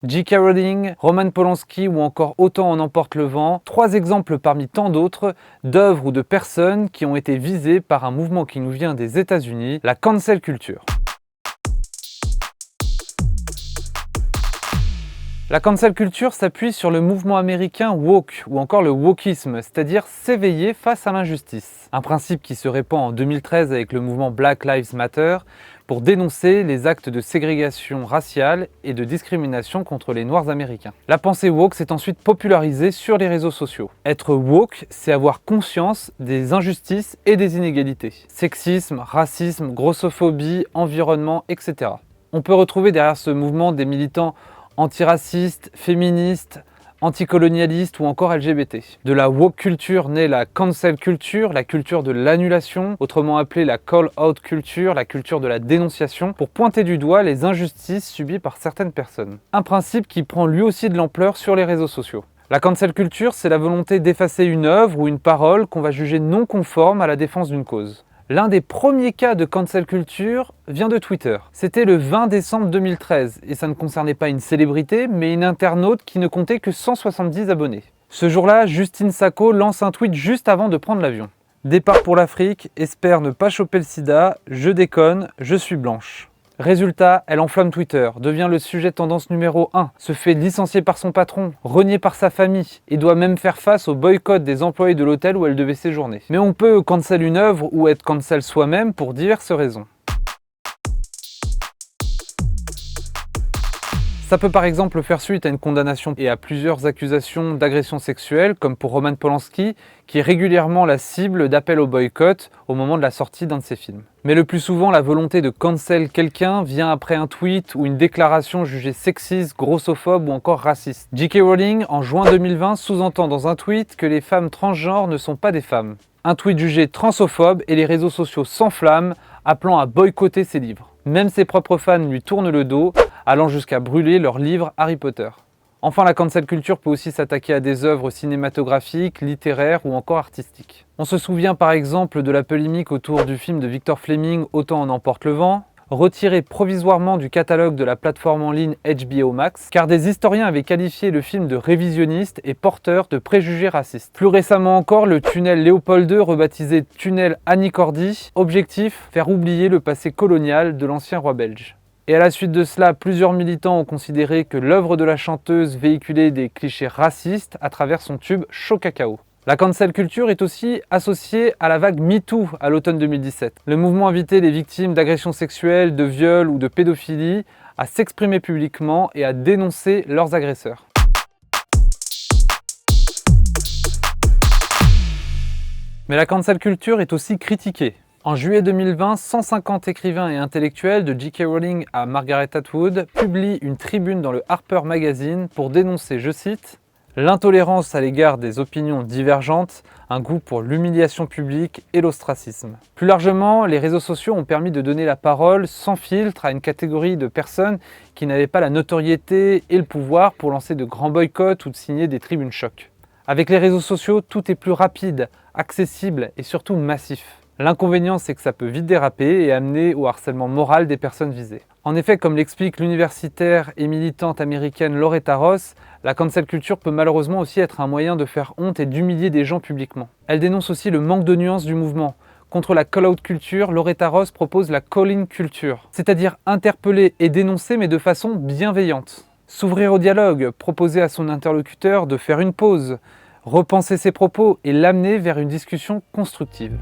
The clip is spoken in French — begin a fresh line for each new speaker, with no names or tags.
J.K. Rowling, Roman Polanski ou encore Autant en emporte le vent, trois exemples parmi tant d'autres d'œuvres ou de personnes qui ont été visées par un mouvement qui nous vient des États-Unis, la cancel culture. La cancel culture s'appuie sur le mouvement américain woke ou encore le wokisme, c'est-à-dire s'éveiller face à l'injustice. Un principe qui se répand en 2013 avec le mouvement Black Lives Matter pour dénoncer les actes de ségrégation raciale et de discrimination contre les Noirs américains. La pensée woke s'est ensuite popularisée sur les réseaux sociaux. Être woke, c'est avoir conscience des injustices et des inégalités. Sexisme, racisme, grossophobie, environnement, etc. On peut retrouver derrière ce mouvement des militants antiracistes, féministes, anticolonialistes ou encore LGBT. De la woke culture naît la cancel culture, la culture de l'annulation, autrement appelée la call-out culture, la culture de la dénonciation, pour pointer du doigt les injustices subies par certaines personnes. Un principe qui prend lui aussi de l'ampleur sur les réseaux sociaux. La cancel culture, c'est la volonté d'effacer une œuvre ou une parole qu'on va juger non conforme à la défense d'une cause. L'un des premiers cas de cancel culture vient de Twitter. C'était le 20 décembre 2013 et ça ne concernait pas une célébrité mais une internaute qui ne comptait que 170 abonnés. Ce jour-là, Justine Sacco lance un tweet juste avant de prendre l'avion. Départ pour l'Afrique, espère ne pas choper le sida, je déconne, je suis blanche. Résultat, elle enflamme Twitter, devient le sujet tendance numéro 1, se fait licencier par son patron, renier par sa famille et doit même faire face au boycott des employés de l'hôtel où elle devait séjourner. Mais on peut cancel une œuvre ou être cancel soi-même pour diverses raisons. Ça peut par exemple faire suite à une condamnation et à plusieurs accusations d'agression sexuelle, comme pour Roman Polanski, qui est régulièrement la cible d'appels au boycott au moment de la sortie d'un de ses films. Mais le plus souvent, la volonté de cancel quelqu'un vient après un tweet ou une déclaration jugée sexiste, grossophobe ou encore raciste. J.K. Rowling, en juin 2020, sous-entend dans un tweet que les femmes transgenres ne sont pas des femmes. Un tweet jugé transophobe et les réseaux sociaux s'enflamment, appelant à boycotter ses livres. Même ses propres fans lui tournent le dos, allant jusqu'à brûler leur livre Harry Potter. Enfin, la cancel culture peut aussi s'attaquer à des œuvres cinématographiques, littéraires ou encore artistiques. On se souvient par exemple de la polémique autour du film de Victor Fleming Autant en emporte le vent, retiré provisoirement du catalogue de la plateforme en ligne HBO Max, car des historiens avaient qualifié le film de révisionniste et porteur de préjugés racistes. Plus récemment encore, le tunnel Léopold II, rebaptisé tunnel Annie Cordy, objectif, faire oublier le passé colonial de l'ancien roi belge. Et à la suite de cela, plusieurs militants ont considéré que l'œuvre de la chanteuse véhiculait des clichés racistes à travers son tube Chaud Cacao. La cancel culture est aussi associée à la vague MeToo à l'automne 2017. Le mouvement invitait les victimes d'agressions sexuelles, de viols ou de pédophilie à s'exprimer publiquement et à dénoncer leurs agresseurs. Mais la cancel culture est aussi critiquée. En juillet 2020, 150 écrivains et intellectuels de J.K. Rowling à Margaret Atwood publient une tribune dans le Harper Magazine pour dénoncer, je cite, « l'intolérance à l'égard des opinions divergentes, un goût pour l'humiliation publique et l'ostracisme ». Plus largement, les réseaux sociaux ont permis de donner la parole sans filtre à une catégorie de personnes qui n'avaient pas la notoriété et le pouvoir pour lancer de grands boycotts ou de signer des tribunes chocs. Avec les réseaux sociaux, tout est plus rapide, accessible et surtout massif. L'inconvénient, c'est que ça peut vite déraper et amener au harcèlement moral des personnes visées. En effet, comme l'explique l'universitaire et militante américaine Loretta Ross, la cancel culture peut malheureusement aussi être un moyen de faire honte et d'humilier des gens publiquement. Elle dénonce aussi le manque de nuances du mouvement. Contre la call-out culture, Loretta Ross propose la call-in culture, c'est-à-dire interpeller et dénoncer mais de façon bienveillante. S'ouvrir au dialogue, proposer à son interlocuteur de faire une pause, repenser ses propos et l'amener vers une discussion constructive.